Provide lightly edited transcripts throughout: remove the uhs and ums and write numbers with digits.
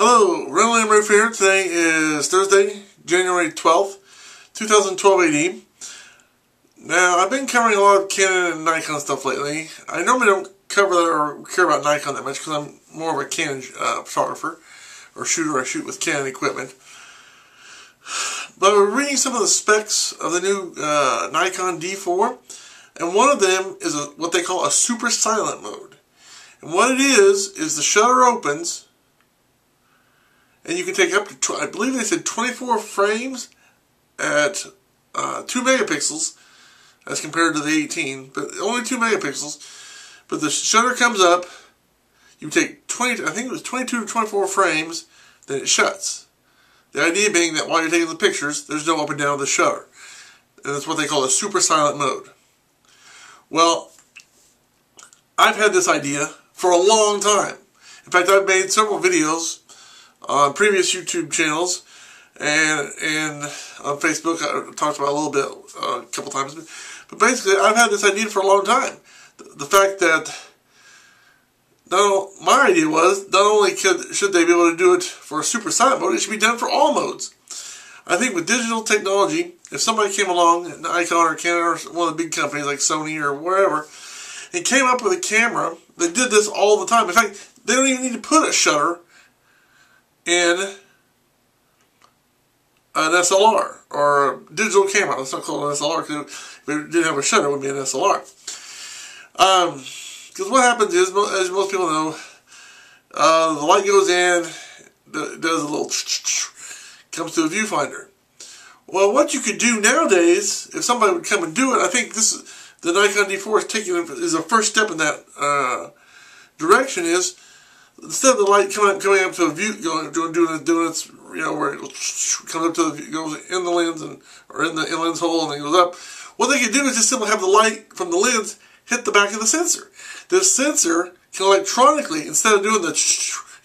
Hello, Randall M here. Today is Thursday, January 12th, 2012 AD. Now, I've been covering a lot of Canon and Nikon stuff lately. I normally don't cover or care about Nikon that much because I'm more of a Canon photographer or shooter. I shoot with Canon equipment. But we're reading some of the specs of the new Nikon D4, and one of them is what they call a super silent mode. And what it is the shutter opens, and you can take up to, I believe they said 24 frames at 2 megapixels as compared to the 18, but only 2 megapixels. But the shutter comes up, you take 20, I think it was 22 to 24 frames, then it shuts. The idea being that while you're taking the pictures, there's no up and down of the shutter. And that's what they call a super silent mode. Well, I've had this idea for a long time. In fact, I've made several videos on previous YouTube channels and on Facebook. I talked about it a little bit a couple times. But basically, I've had this idea for a long time. The fact that my idea was not only should they be able to do it for a super silent mode, it should be done for all modes. I think with digital technology, if somebody came along, Nikon or Canon or one of the big companies like Sony or wherever, and came up with a camera that did this all the time. In fact, they don't even need to put a shutter in an SLR or a digital camera. Let's not call it an SLR because if it didn't have a shutter, it would be an SLR. Because what happens is, as most people know, the light goes in, does a little comes to a viewfinder. Well, what you could do nowadays, if somebody would come and do it, I think the Nikon D4 is a first step in that direction. Is instead of the light coming up to a view, doing its, where it comes up to the goes in the lens or in the lens hole and then goes up. What they can do is just simply have the light from the lens hit the back of the sensor. This sensor can electronically, instead of doing the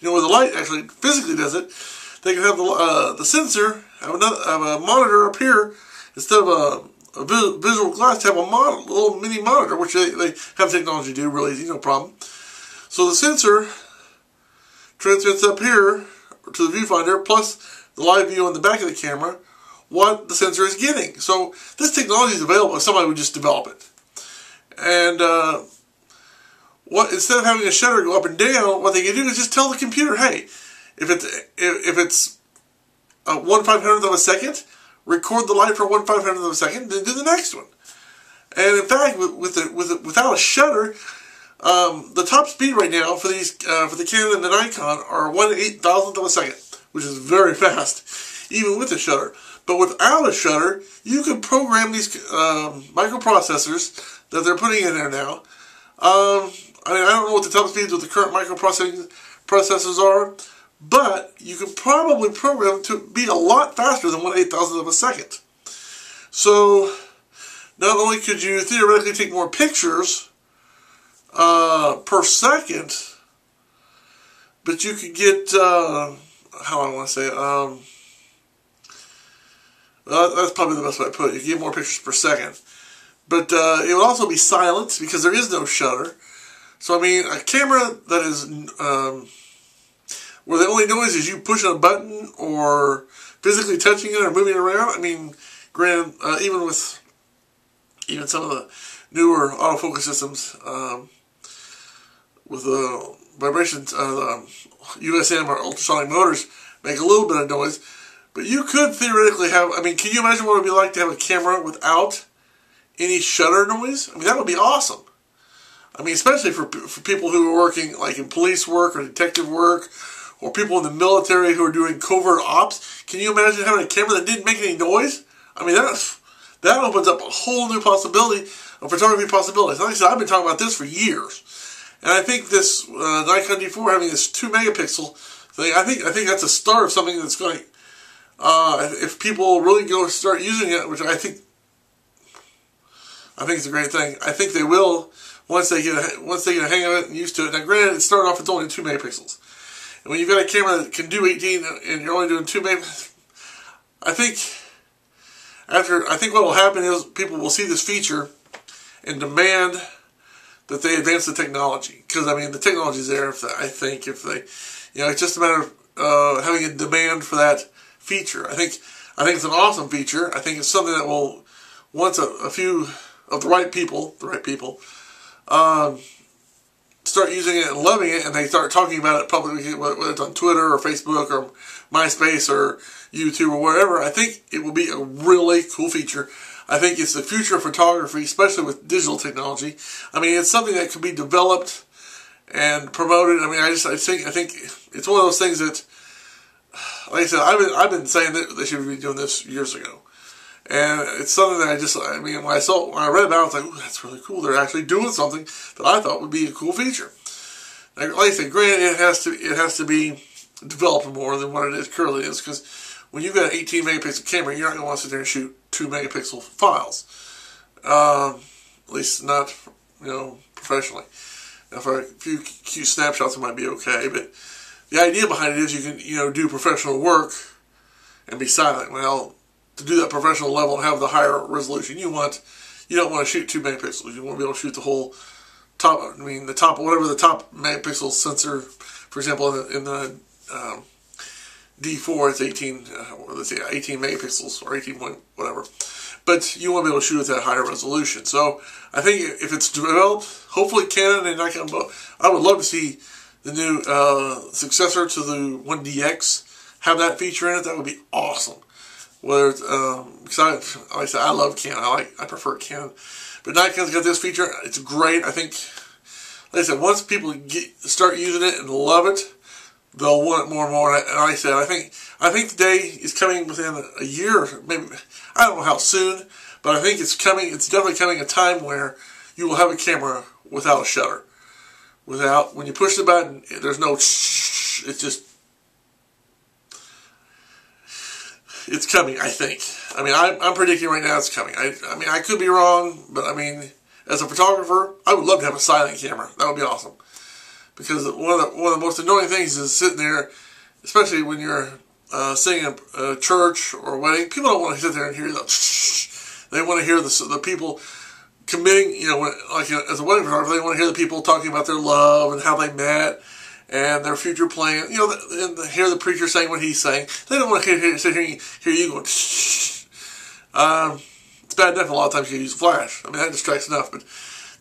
where the light actually physically does it, they can have the sensor have a monitor up here instead of a visual glass, to have a little mini monitor, which they have technology to do. Really easy, no problem. So the sensor transmits up here to the viewfinder, plus the live view on the back of the camera, what the sensor is getting. So this technology is available if somebody would just develop it. And instead of having a shutter go up and down, what they can do is just tell the computer, hey, if it's 1/500th of a second, record the light for 1/500th of a second, then do the next one. And in fact, without a shutter, the top speed right now for the Canon and the Nikon are 1/8000th of a second, which is very fast, even with a shutter. But without a shutter, you can program these microprocessors that they're putting in there now. I don't know what the top speeds with the current microprocessors are, but you can probably program them to be a lot faster than 1/8000th of a second. So not only could you theoretically take more pictures per second, but you could get how I want to say it, that's probably the best way to put it. You can get more pictures per second. But it would also be silent because there is no shutter. So, I mean, a camera that is where the only noise is you pushing a button or physically touching it or moving it around. I mean, granted, even some of the newer autofocus systems with the vibrations, the USM or ultrasonic motors make a little bit of noise. But you could theoretically have, I mean, can you imagine what it would be like to have a camera without any shutter noise? I mean, that would be awesome. I mean, especially for people who are working like in police work or detective work, or people in the military who are doing covert ops. Can you imagine having a camera that didn't make any noise? I mean, that opens up a whole new possibility of photography possibilities. Like I said, I've been talking about this for years. And I think this Nikon D4 having this 2 megapixel thing, I think that's a start of something that's going to, if people really go start using it, which I think it's a great thing. I think they will once they get a hang of it and used to it. Now, granted, it started off with only 2 megapixels, and when you've got a camera that can do 18 and you're only doing 2 megapixels, I think what will happen is people will see this feature and demand that they advance the technology. Because, I mean, the technology is there, I think, if they, it's just a matter of having a demand for that feature. I think it's an awesome feature. I think it's something that will, once a few of the right people, start using it and loving it, and they start talking about it publicly, whether it's on Twitter or Facebook or MySpace or YouTube or wherever, I think it will be a really cool feature. I think it's the future of photography, especially with digital technology. I mean, it's something that could be developed and promoted. I mean, I think it's one of those things that, like I said, I've been saying that they should be doing this years ago, and it's something that when I read about it, I was like, ooh, that's really cool. They're actually doing something that I thought would be a cool feature. Like I said, granted, it has to be developed more than what it currently is, because when you've got an 18 megapixel camera, you're not going to want to sit there and shoot 2 megapixel files. At least not, professionally. Now, for a few cute snapshots, it might be okay, but the idea behind it is you can, do professional work and be silent. Well, to do that professional level and have the higher resolution you don't want to shoot 2 megapixels. You want to be able to shoot the whole top, whatever the top megapixel sensor, for example, in the D4, it's 18 megapixels or 18 point whatever. But you want to be able to shoot at that higher resolution. So I think if it's developed, hopefully Canon and Nikon, I would love to see the new successor to the 1DX have that feature in it. That would be awesome. Whether it's, because like I said, I love Canon. I prefer Canon. But Nikon's got this feature. It's great. I think, like I said, once people start using it and love it, they'll want it more and more. And like I said, I think the day is coming within a year, maybe, I don't know how soon, but I think it's coming. It's definitely coming a time where you will have a camera without a shutter. When you push the button, there's no shh. It's coming, I think. I mean, I'm predicting right now it's coming. I mean, I could be wrong, but I mean, as a photographer, I would love to have a silent camera. That would be awesome. Because one of the most annoying things is sitting there, especially when you're singing a church or a wedding. People don't want to sit there and hear the shh. They want to hear the people committing, as a wedding photographer, they want to hear the people talking about their love and how they met and their future plan. And hear the preacher saying what he's saying. They don't want to hear you going shh. It's bad enough a lot of times you use a flash. I mean, that distracts enough, but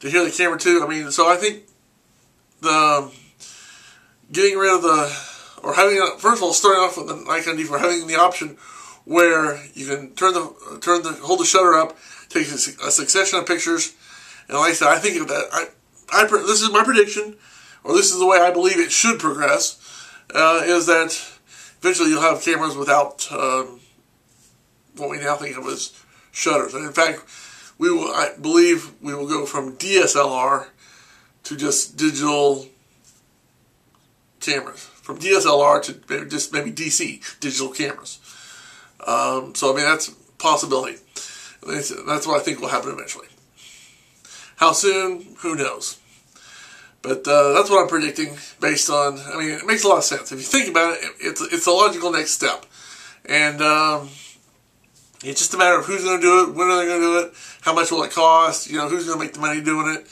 to hear the camera too, I mean, so I think getting rid of first of all, starting off with the Nikon D4, having the option where you can hold the shutter up, take a succession of pictures, and like I said, I think that this is my prediction, or this is the way I believe it should progress, is that eventually you'll have cameras without what we now think of as shutters. And in fact, I believe we will go from DSLR to just digital cameras. From DSLR to maybe DC, digital cameras. So, I mean, that's a possibility. That's what I think will happen eventually. How soon? Who knows? But that's what I'm predicting based on, I mean, it makes a lot of sense. If you think about it, it's a logical next step. And it's just a matter of who's going to do it, when are they going to do it, how much will it cost, who's going to make the money doing it.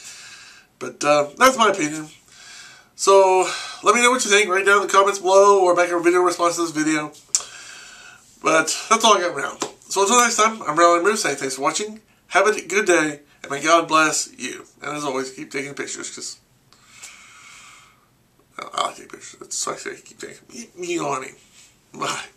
But that's my opinion. So, let me know what you think. Write down in the comments below or make a video response to this video. But that's all I got for now. So until next time, I'm Randall M saying thanks for watching. Have a good day, and may God bless you. And as always, keep taking pictures, because I like taking pictures. That's why I say keep taking. You know what I mean. Bye.